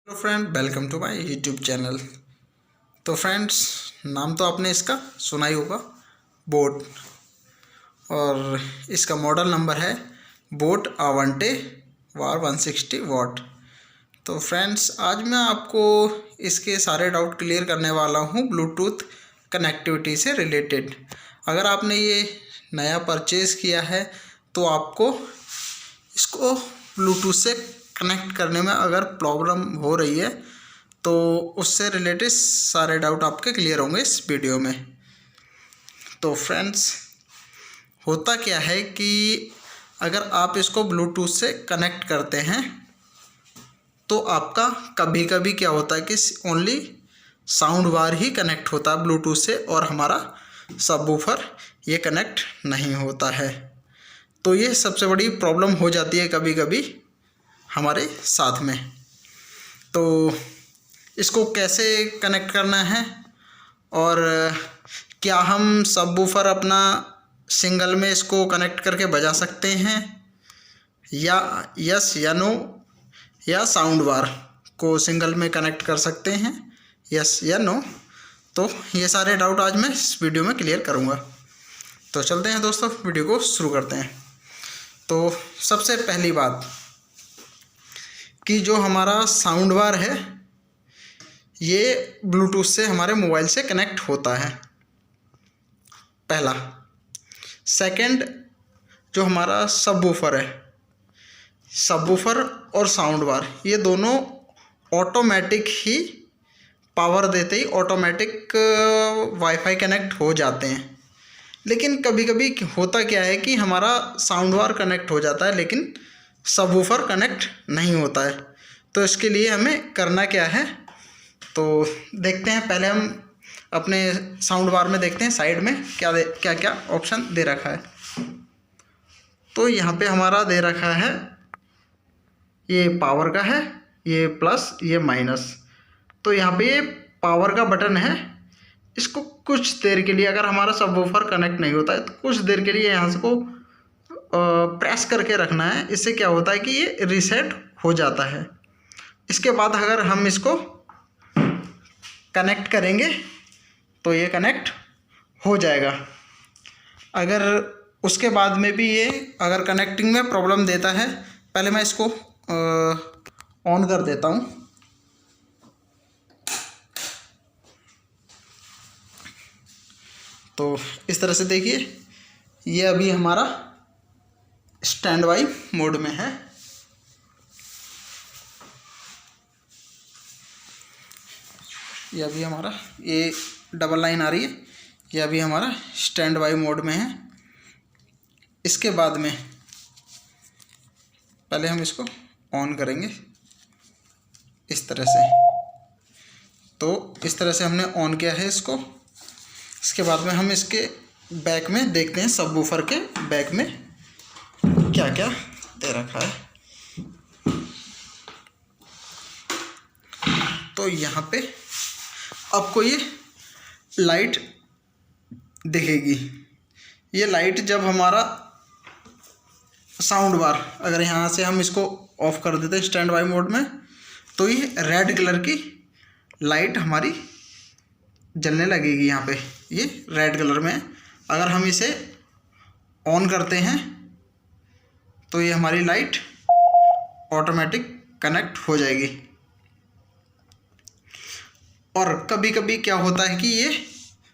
Hello friend, welcome to my YouTube channel. तो friends, नाम तो आपने इसका सुना ही होगा, बोट। और इसका मॉडल नंबर है बोट अवंटे वार 160 वाट। तो फ्रेंड्स, आज मैं आपको इसके सारे डाउट क्लियर करने वाला हूँ ब्लूटूथ कनेक्टिविटी से रिलेटेड। अगर आपने ये नया परचेज़ किया है तो आपको इसको ब्लूटूथ से कनेक्ट करने में अगर प्रॉब्लम हो रही है तो उससे रिलेटेड सारे डाउट आपके क्लियर होंगे इस वीडियो में। तो फ्रेंड्स, होता क्या है कि अगर आप इसको ब्लूटूथ से कनेक्ट करते हैं तो आपका कभी कभी क्या होता है कि ओनली साउंड बार ही कनेक्ट होता है ब्लूटूथ से और हमारा सबवूफर ये कनेक्ट नहीं होता है। तो ये सबसे बड़ी प्रॉब्लम हो जाती है कभी कभी हमारे साथ में। तो इसको कैसे कनेक्ट करना है और क्या हम सबवूफर अपना सिंगल में इसको कनेक्ट करके बजा सकते हैं या यस या नो, या साउंड बार को सिंगल में कनेक्ट कर सकते हैं यस या नो। तो ये सारे डाउट आज मैं इस वीडियो में क्लियर करूँगा। तो चलते हैं दोस्तों, वीडियो को शुरू करते हैं। तो सबसे पहली बात कि जो हमारा साउंड बार है ये ब्लूटूथ से हमारे मोबाइल से कनेक्ट होता है, पहला। सेकंड, जो हमारा सबवूफर है, सबवूफर और साउंड बार ये दोनों ऑटोमेटिक ही पावर देते ही ऑटोमेटिक वाईफाई कनेक्ट हो जाते हैं। लेकिन कभी कभी होता क्या है कि हमारा साउंड बार कनेक्ट हो जाता है लेकिन सबवूफर कनेक्ट नहीं होता है। तो इसके लिए हमें करना क्या है, तो देखते हैं। पहले हम अपने साउंड बार में देखते हैं साइड में क्या क्या ऑप्शन दे रखा है। तो यहाँ पे हमारा दे रखा है, ये पावर का है, ये प्लस ये माइनस। तो यहाँ पे ये पावर का बटन है, इसको कुछ देर के लिए अगर हमारा सबवूफर कनेक्ट नहीं होता है तो कुछ देर के लिए यहाँ से को प्रेस करके रखना है। इससे क्या होता है कि ये रीसेट हो जाता है। इसके बाद अगर हम इसको कनेक्ट करेंगे तो ये कनेक्ट हो जाएगा। अगर उसके बाद में भी ये अगर कनेक्टिंग में प्रॉब्लम देता है, पहले मैं इसको ऑन कर देता हूँ। तो इस तरह से देखिए, ये अभी हमारा स्टैंड बाई मोड में है। ये अभी हमारा ये डबल लाइन आ रही है, ये अभी हमारा स्टैंड बाई मोड में है। इसके बाद में पहले हम इसको ऑन करेंगे इस तरह से। तो इस तरह से हमने ऑन किया है इसको। इसके बाद में हम इसके बैक में देखते हैं, सबवूफर के बैक में क्या क्या दे रखा है। तो यहाँ पे आपको ये लाइट दिखेगी। ये लाइट जब हमारा साउंड बार, अगर यहाँ से हम इसको ऑफ कर देते हैं स्टैंड बाई मोड में, तो ये रेड कलर की लाइट हमारी जलने लगेगी। यहाँ पे ये रेड कलर में। अगर हम इसे ऑन करते हैं तो ये हमारी लाइट ऑटोमेटिक कनेक्ट हो जाएगी। और कभी कभी क्या होता है कि ये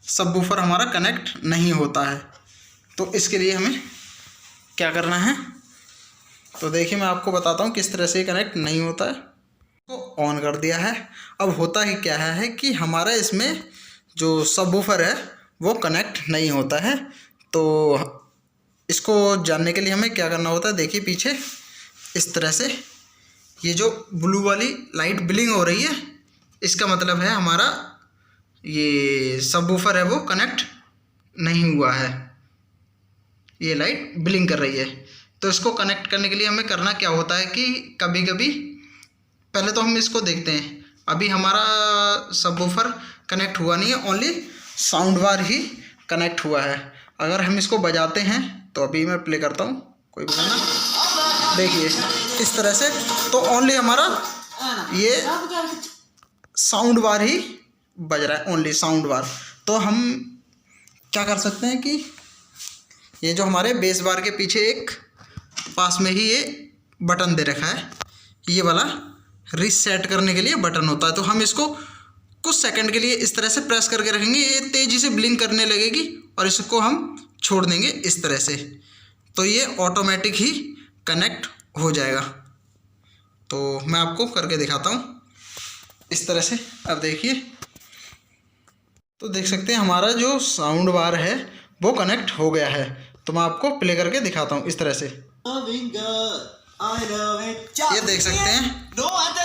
सबवूफर हमारा कनेक्ट नहीं होता है। तो इसके लिए हमें क्या करना है, तो देखिए मैं आपको बताता हूँ किस तरह से कनेक्ट नहीं होता है। तो ऑन कर दिया है। अब होता ही क्या है कि हमारा इसमें जो सबवूफर है वो कनेक्ट नहीं होता है। तो इसको जानने के लिए हमें क्या करना होता है, देखिए पीछे इस तरह से ये जो ब्लू वाली लाइट ब्लिंक हो रही है, इसका मतलब है हमारा ये सबवूफर है वो कनेक्ट नहीं हुआ है। ये लाइट ब्लिंक कर रही है। तो इसको कनेक्ट करने के लिए हमें करना क्या होता है कि कभी कभी पहले तो हम इसको देखते हैं। अभी हमारा सबवूफर कनेक्ट हुआ नहीं है, ओनली साउंड बार ही कनेक्ट हुआ है। अगर हम इसको बजाते हैं तो अभी मैं प्ले करता हूँ कोई भी गाना, देखिए इस तरह से। तो ओनली हमारा ये साउंड बार ही बज रहा है, ओनली साउंड बार। तो हम क्या कर सकते हैं कि ये जो हमारे बेस बार के पीछे एक पास में ही ये बटन दे रखा है, ये वाला रीसेट करने के लिए बटन होता है। तो हम इसको कुछ सेकंड के लिए इस तरह से प्रेस करके रखेंगे, ये तेज़ी से ब्लिंक करने लगेगी और इसको हम छोड़ देंगे इस तरह से, तो ये ऑटोमेटिक ही कनेक्ट हो जाएगा। तो मैं आपको करके दिखाता हूँ इस तरह से। अब देखिए, तो देख सकते हैं हमारा जो साउंड बार है वो कनेक्ट हो गया है। तो मैं आपको प्ले करके दिखाता हूँ इस तरह से। ये देख सकते हैं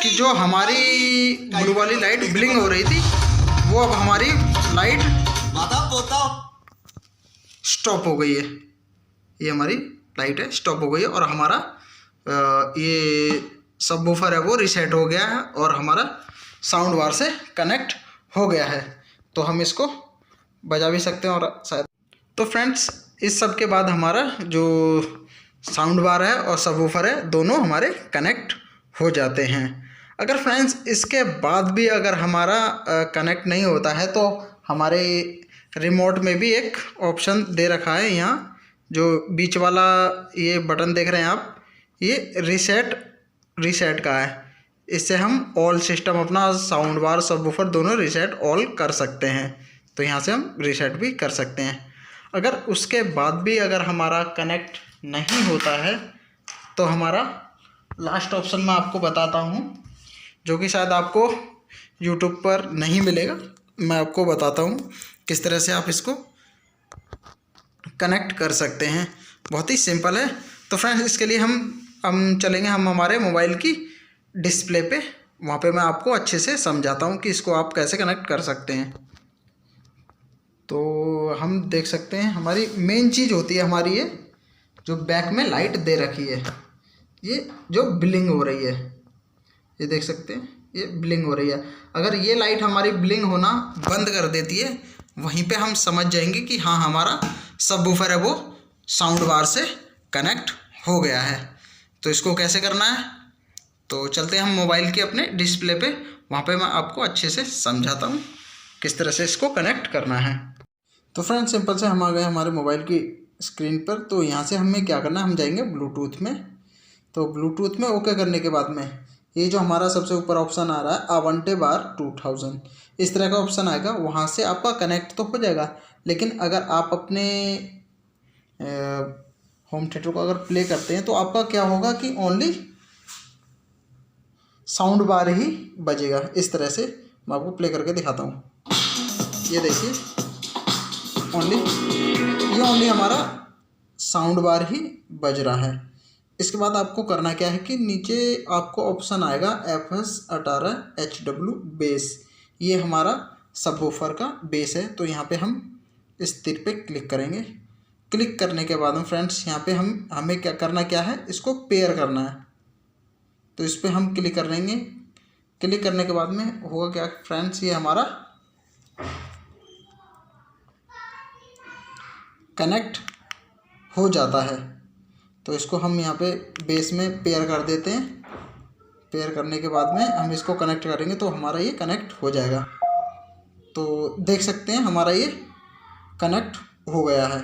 कि जो हमारी ब्लू वाली लाइट ब्लिंक हो रही थी वो अब हमारी लाइट स्टॉप हो गई है। ये हमारी लाइट है स्टॉप हो गई है और हमारा ये सबवूफर है वो रीसेट हो गया है और हमारा साउंड बार से कनेक्ट हो गया है। तो हम इसको बजा भी सकते हैं और शायद। तो फ्रेंड्स, इस सब के बाद हमारा जो साउंड बार है और सबवूफर है दोनों हमारे कनेक्ट हो जाते हैं। अगर फ्रेंड्स इसके बाद भी अगर हमारा कनेक्ट नहीं होता है तो हमारे रिमोट में भी एक ऑप्शन दे रखा है, यहाँ जो बीच वाला ये बटन देख रहे हैं आप, ये रीसेट का है। इससे हम ऑल सिस्टम अपना साउंड बार सबवूफर दोनों रीसेट ऑल कर सकते हैं। तो यहाँ से हम रीसेट भी कर सकते हैं। अगर उसके बाद भी अगर हमारा कनेक्ट नहीं होता है तो हमारा लास्ट ऑप्शन मैं आपको बताता हूँ, जो कि शायद आपको यूट्यूब पर नहीं मिलेगा। मैं आपको बताता हूँ किस तरह से आप इसको कनेक्ट कर सकते हैं। बहुत ही सिंपल है। तो फ्रेंड्स, इसके लिए हम चलेंगे हम हमारे मोबाइल की डिस्प्ले पे, वहाँ पे मैं आपको अच्छे से समझाता हूँ कि इसको आप कैसे कनेक्ट कर सकते हैं। तो हम देख सकते हैं हमारी मेन चीज़ होती है हमारी ये जो बैक में लाइट दे रखी है, ये जो ब्लिंक हो रही है, ये देख सकते हैं ये ब्लिंक हो रही है। अगर ये लाइट हमारी ब्लिंक होना बंद कर देती है, वहीं पे हम समझ जाएंगे कि हाँ हमारा सबवूफर है वो साउंड बार से कनेक्ट हो गया है। तो इसको कैसे करना है, तो चलते हैं हम मोबाइल के अपने डिस्प्ले पे, वहाँ पे मैं आपको अच्छे से समझाता हूँ किस तरह से इसको कनेक्ट करना है। तो फ्रेंड्स, सिंपल से हम आ गए हमारे मोबाइल की स्क्रीन पर। तो यहाँ से हमें क्या करना है, हम जाएंगे ब्लूटूथ में। तो ब्लूटूथ में ओके करने के बाद में ये जो हमारा सबसे ऊपर ऑप्शन आ रहा है आवंटे बार 2000, इस तरह का ऑप्शन आएगा। वहाँ से आपका कनेक्ट तो हो जाएगा, लेकिन अगर आप अपने होम थिएटर को अगर प्ले करते हैं तो आपका क्या होगा कि ओनली साउंड बार ही बजेगा। इस तरह से मैं आपको प्ले करके दिखाता हूँ। ये देखिए ओनली हमारा साउंड बार ही बज रहा है। इसके बाद आपको करना क्या है कि नीचे आपको ऑप्शन आएगा FS18HW बेस, ये हमारा सबवूफर का बेस है। तो यहाँ पे हम इस तीर पे क्लिक करेंगे। क्लिक करने के बाद में फ्रेंड्स यहाँ पे हमें क्या करना है, इसको पेयर करना है। तो इस पर हम क्लिक कर लेंगे। क्लिक करने के बाद में होगा क्या फ्रेंड्स, ये हमारा कनेक्ट हो जाता है। तो इसको हम यहाँ पे बेस में पेयर कर देते हैं। पेयर करने के बाद में हम इसको कनेक्ट करेंगे तो हमारा ये कनेक्ट हो जाएगा। तो देख सकते हैं हमारा ये कनेक्ट हो गया है,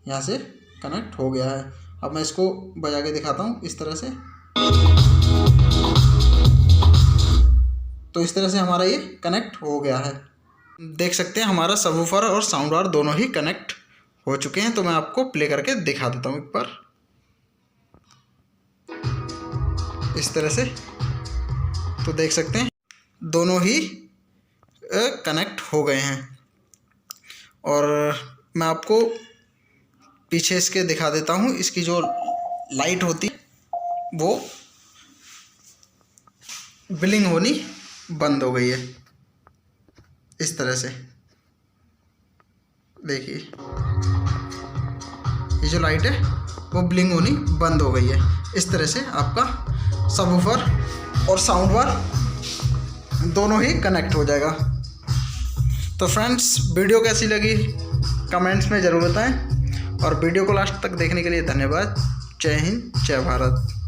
यहाँ से कनेक्ट हो गया है। अब मैं इसको बजा के दिखाता हूँ इस तरह से। तो इस तरह से हमारा ये कनेक्ट हो गया है। देख सकते हैं हमारा सबवूफर और साउंड बार दोनों ही कनेक्ट हो चुके हैं। तो मैं आपको प्ले करके दिखा देता हूँ एक बार इस तरह से। तो देख सकते हैं दोनों ही कनेक्ट हो गए हैं। और मैं आपको पीछे इसके दिखा देता हूँ, इसकी जो लाइट होती वो ब्लिंक होनी बंद हो गई है। इस तरह से देखिए ये जो लाइट है वो ब्लिंक होनी बंद हो गई है। इस तरह से आपका सबवूफर और साउंड बार दोनों ही कनेक्ट हो जाएगा। तो फ्रेंड्स, वीडियो कैसी लगी कमेंट्स में ज़रूर बताएं और वीडियो को लास्ट तक देखने के लिए धन्यवाद। जय हिंद, जय भारत।